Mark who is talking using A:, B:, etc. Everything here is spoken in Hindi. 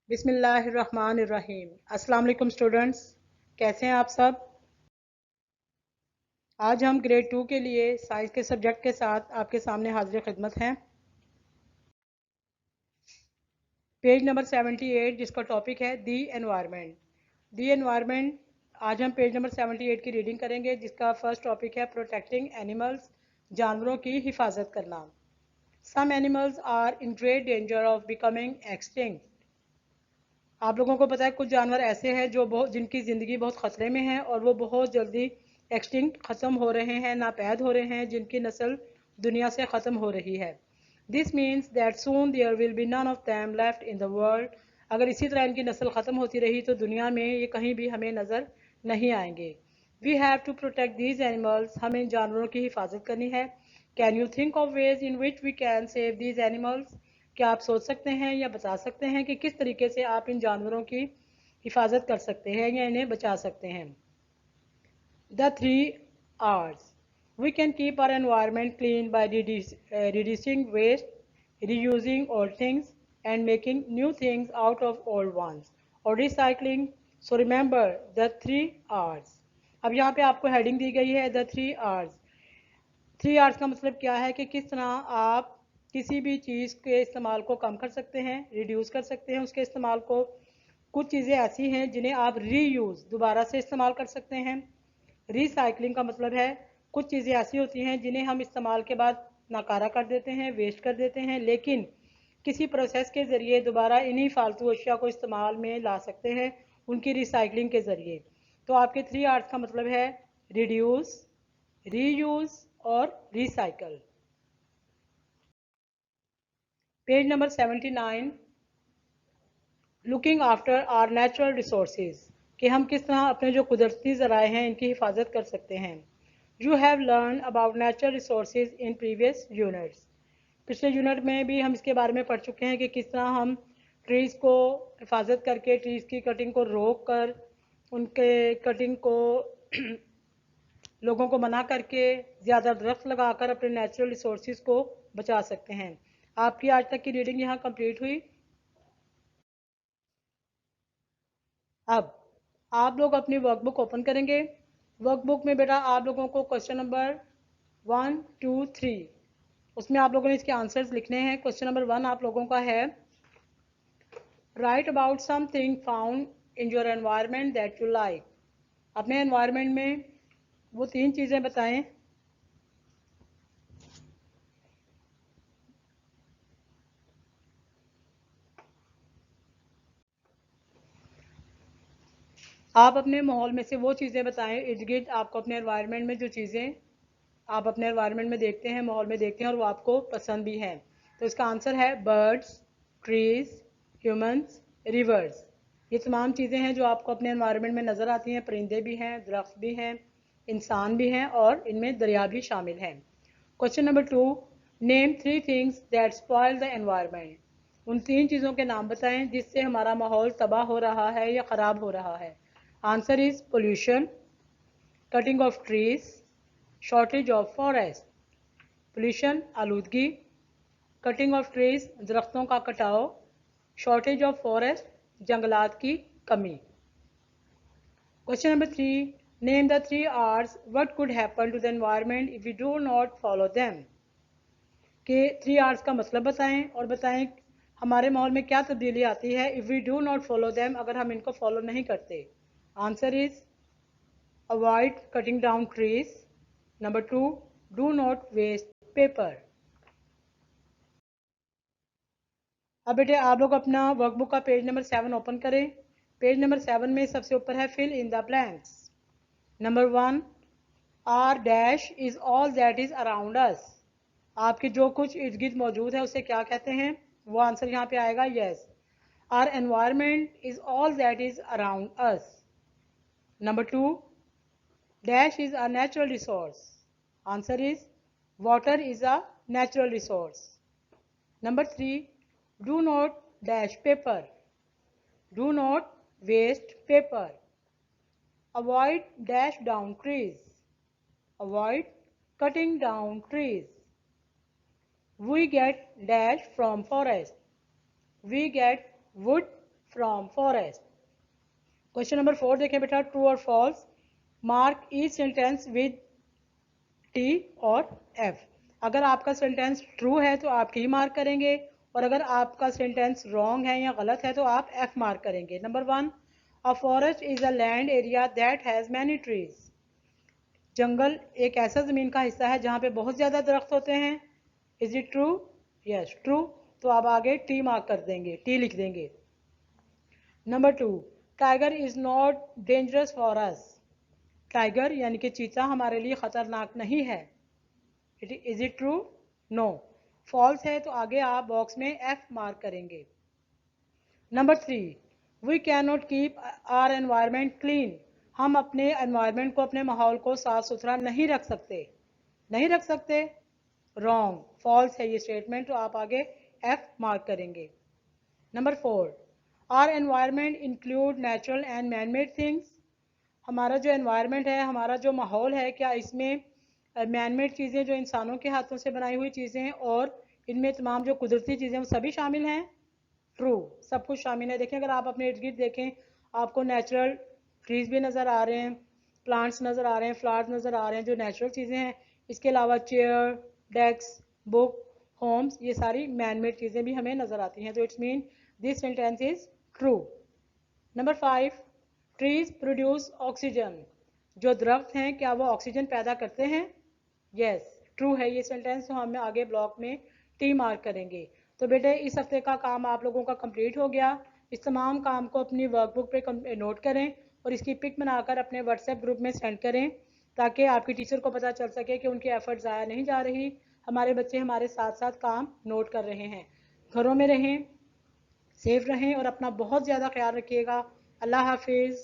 A: बिस्मिल्लाहिर्रहमानिर्रहीम। अस्सलाम वालेकुम स्टूडेंट्स, कैसे हैं आप सब। आज हम ग्रेड 2 के लिए साइंस के सब्जेक्ट के साथ आपके सामने हाजिर खिदमत हैं। पेज नंबर 78 जिसका टॉपिक है दी एनवायरनमेंट। दी एनवायरनमेंट, आज हम पेज नंबर 78 की रीडिंग करेंगे जिसका फर्स्ट टॉपिक है प्रोटेक्टिंग एनिमल्स, जानवरों की हिफाजत करना। Some animals are in great danger of becoming extinct. आप लोगों को पता है कुछ जानवर ऐसे हैं जो बहुत जिनकी ज़िंदगी बहुत ख़तरे में है और वो बहुत जल्दी एक्सटिंक्ट ख़त्म हो रहे हैं, नापैद हो रहे हैं, जिनकी नस्ल दुनिया से ख़त्म हो रही है। This means that soon there will be none of them left in the world. अगर इसी तरह इनकी नस्ल ख़त्म होती रही तो दुनिया में ये कहीं भी हमें नज़र नहीं आएंगे। We have to protect these animals, हमें इन जानवरों की हिफाजत करनी है। Can you think of ways in which we can save these animals. क्या आप सोच सकते हैं या बता सकते हैं कि किस तरीके से आप इन जानवरों की हिफाजत कर सकते हैं या इन्हें बचा सकते हैं। The 3 R's। We can keep our environment clean by reducing waste, reusing old things, and making new things out of old ones, or recycling. So remember the 3 R's। अब यहाँ पे आपको हेडिंग दी गई है द 3 R's। 3 R's का मतलब क्या है कि किस तरह आप किसी भी चीज़ के इस्तेमाल को कम कर सकते हैं, रिड्यूस कर सकते हैं उसके इस्तेमाल को। कुछ चीज़ें ऐसी हैं जिन्हें आप रीयूज़ दोबारा से इस्तेमाल कर सकते हैं। रिसाइकलिंग का मतलब है कुछ चीज़ें ऐसी होती हैं जिन्हें हम इस्तेमाल के बाद नाकारा कर देते हैं, वेस्ट कर देते हैं, लेकिन किसी प्रोसेस के ज़रिए दोबारा इन्हीं फालतू अशिया को इस्तेमाल में ला सकते हैं उनकी रिसाइकलिंग के ज़रिए। तो आपके 3 R's का मतलब है रिड्यूस, रीयूज़ और recycle. Page number 79, looking after our natural resources, कि हम किस तरह अपने जो कुदरती ज़राए हैं इनकी हिफाजत कर सकते हैं। You have learn about natural resources in previous units. पिछले यूनिट में भी हम इसके बारे में पढ़ चुके हैं कि किस तरह हम ट्रीज़ को हिफाजत करके, ट्रीज़ की कटिंग को रोक कर, उनके कटिंग को लोगों को मना करके ज़्यादा दरख्त लगाकर अपने नेचुरल रिसोर्सेज को बचा सकते हैं। आपकी आज तक की रीडिंग यहाँ कंप्लीट हुई। अब आप लोग अपनी वर्कबुक ओपन करेंगे। वर्कबुक में बेटा आप लोगों को क्वेश्चन नंबर 1, 2, 3, उसमें आप लोगों ने इसके आंसर्स लिखने हैं। क्वेश्चन नंबर 1 आप लोगों का है right about something found in your environment that you like. अपने एनवायरनमेंट में वो 3 चीज़ें बताएं। आप अपने माहौल में से वो चीज़ें बताएं, इर्द गिर्द आपको अपने एनवायरनमेंट में जो चीज़ें आप अपने एनवायरनमेंट में देखते हैं, माहौल में देखते हैं और वो आपको पसंद भी हैं। तो इसका आंसर है बर्ड्स, ट्रीज़, ह्यूमंस, रिवर्स। ये तमाम चीज़ें हैं जो आपको अपने एनवायरनमेंट में नज़र आती हैं। परिंदे भी हैं, दरख्त भी हैं, इंसान भी हैं और इनमें दरिया भी शामिल हैं। Question number 2, name 3 things that spoil the environment. उन 3 चीज़ों के नाम बताएं जिससे हमारा माहौल तबाह हो रहा है या ख़राब हो रहा है। Answer is pollution, cutting of trees, shortage of forest. Pollution आलूदगी, कटिंग ऑफ ट्रीज दरख्तों का कटाव, शॉर्टेज ऑफ फॉरेस्ट जंगलात की कमी। Question number 3, name the 3 R's what could happen to the environment if you do not follow them. के 3 R's का मतलब बताएं और बताएं हमारे माहौल में क्या तब्दीली आती है if we do not follow them, अगर हम इनको फॉलो नहीं करते। Answer is avoid cutting down trees, number 2 do not waste paper. अब बेटे आप लोग अपना वर्कबुक का पेज नंबर 7 ओपन करें। पेज नंबर 7 में सबसे ऊपर है fill in the blanks. Number 1, our dash is all that is around us. आपके जो कुछ इर्द गिर्द मौजूद है उसे क्या कहते हैं, वो आंसर यहाँ पे आएगा yes. Our environment is all that is around us. Number 2, dash is a natural resource. Answer is water is a natural resource. Number 3, do not dash paper. Do not waste paper. Avoid dash down trees. Avoid cutting down trees. We get dash from forest. We get wood from forest. Question number 4 देखें बेटा, ट्रू और false. Mark each sentence with T और एफ। अगर आपका सेंटेंस ट्रू है तो आप टी मार्क करेंगे, और अगर आपका सेंटेंस रॉन्ग है या गलत है तो आप एफ मार्क करेंगे। Number 1, a forest is a land area that has many trees. जंगल एक ऐसा ज़मीन का हिस्सा है जहाँ पे बहुत ज़्यादा दरख्त होते हैं। Is it true? Yes true. तो आप आगे टी मार्क कर देंगे, टी लिख देंगे। Number 2, tiger is not dangerous for us. Tiger यानी कि चीता हमारे लिए ख़तरनाक नहीं है। Is it true? No. False है तो आगे आप बॉक्स में एफ मार्क करेंगे। Number 3, we can not keep our environment clean. हम अपने एनवायरमेंट को, अपने माहौल को साफ सुथरा नहीं रख सकते। नहीं रख सकते, रॉन्ग, फॉल्स है ये स्टेटमेंट, तो आप आगे एफ मार्क करेंगे। Number 4, our environment include natural and man made things. हमारा जो एनवायरनमेंट है, हमारा जो माहौल है, क्या इसमें मैन मेड चीज़ें, जो इंसानों के हाथों से बनाई हुई चीज़ें हैं, और इनमें तमाम जो कुदरती चीज़ें वो सभी शामिल हैं? ट्रू, सब कुछ शामिल है। देखें, अगर आप अपने इर्द गिर्द देखें, आपको नेचुरल ट्रीज भी नज़र आ रहे हैं, प्लांट्स नज़र आ रहे हैं, फ्लावर्स नज़र आ रहे हैं, जो नेचुरल चीज़ें हैं। इसके अलावा चेयर, डेस्क, बुक, होम्स, ये सारी मैन मेड चीज़ें भी हमें नज़र आती हैं। तो it's mean this sentence is true. Number 5, trees produce oxygen. जो दरख्त हैं क्या वो ऑक्सीजन पैदा करते हैं? यस ट्रू है ये सेंटेंस, तो हम आगे ब्लॉक में टी मार्क करेंगे। तो बेटे इस हफ्ते का काम आप लोगों का कंप्लीट हो गया। इस तमाम काम को अपनी वर्कबुक पे नोट करें और इसकी पिक बनाकर अपने व्हाट्सएप ग्रुप में सेंड करें, ताकि आपकी टीचर को पता चल सके कि उनकी एफर्ट ज़ाया नहीं जा रही, हमारे बच्चे हमारे साथ साथ काम नोट कर रहे हैं। घरों में रहें, सेफ रहें और अपना बहुत ज़्यादा ख्याल रखिएगा। अल्लाह हाफिज़।